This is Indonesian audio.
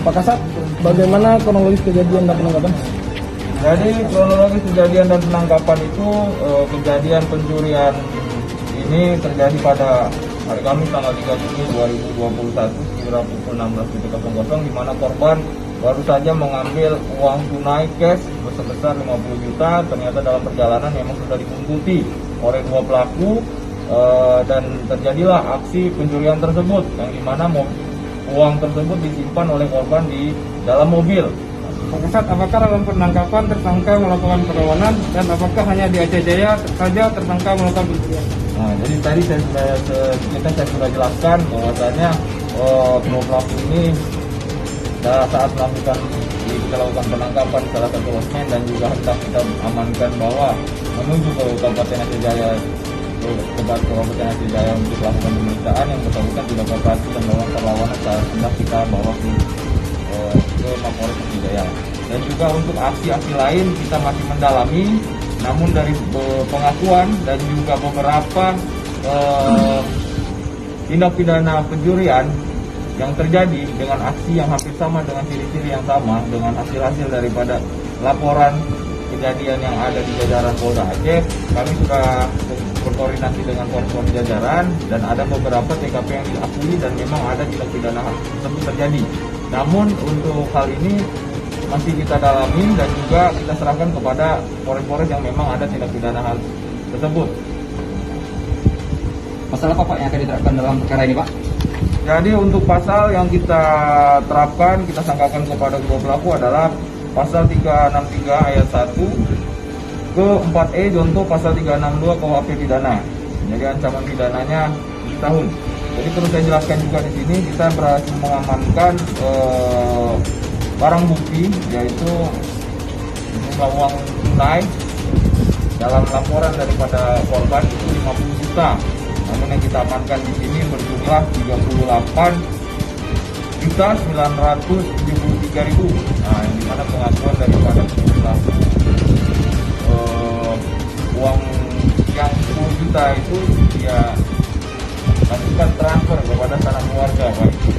Pak Kasat, bagaimana kronologis kejadian dan penangkapan? Jadi kronologis kejadian dan penangkapan itu kejadian pencurian ini terjadi pada hari Kamis tanggal 3 Juni 2021 sekitar pukul 16.00 di mana korban baru saja mengambil uang tunai cash sebesar 50 juta. Ternyata dalam perjalanan memang sudah dibuntuti oleh dua pelaku dan terjadilah aksi pencurian tersebut yang dimana uang tersebut disimpan oleh korban di dalam mobil. Pak Kasat, apakah dalam penangkapan tersangka melakukan perlawanan dan apakah hanya di Aceh Jaya saja tersangka melakukan pencurian? Nah, jadi tadi saya sudah jelaskan bahwasanya dua pelaku ini saat kita lakukan penangkapan salah satu losmen dan juga hendak kita amankan bahwa menuju ke Kabupaten Aceh Jaya untuk melakukan pemeriksaan yang bersangkutan tidak kooperatif dan melakukan perlawanan saat hendak kita bawa ke Mapolres Aceh Jaya. Dan juga untuk aksi-aksi lain kita masih mendalami, namun dari pengakuan dan juga beberapa tindak pidana pencurian yang terjadi dengan aksi yang hampir sama, dengan ciri-ciri yang sama, dengan hasil-hasil daripada laporan kejadian yang ada di jajaran Polda Aceh, kami sudah berkoordinasi dengan polres jajaran dan ada beberapa TKP yang diakui dan memang ada tindak pidana tersebut terjadi. Namun untuk hal ini masih kita dalami dan juga kita serahkan kepada polres-polres yang memang ada tindak pidana hal tersebut. Pasal apa Pak yang akan diterapkan dalam perkara ini Pak? Jadi untuk pasal yang kita terapkan, kita sangkakan kepada dua pelaku adalah pasal 363 ayat 1 ke 4E contoh pasal 362 KUHP pidana. Jadi ancaman pidananya 7 tahun. Jadi perlu saya jelaskan juga di sini, kita berhasil mengamankan barang bukti yaitu jumlah uang tunai dalam laporan daripada korban itu 50 juta. Namun yang kita amankan di sini berjumlah 38.973.000. Nah, yang dimana pengakuan daripada jumlah uang yang 10 juta itu dia lakukan transfer kepada sanak keluarga, baik itu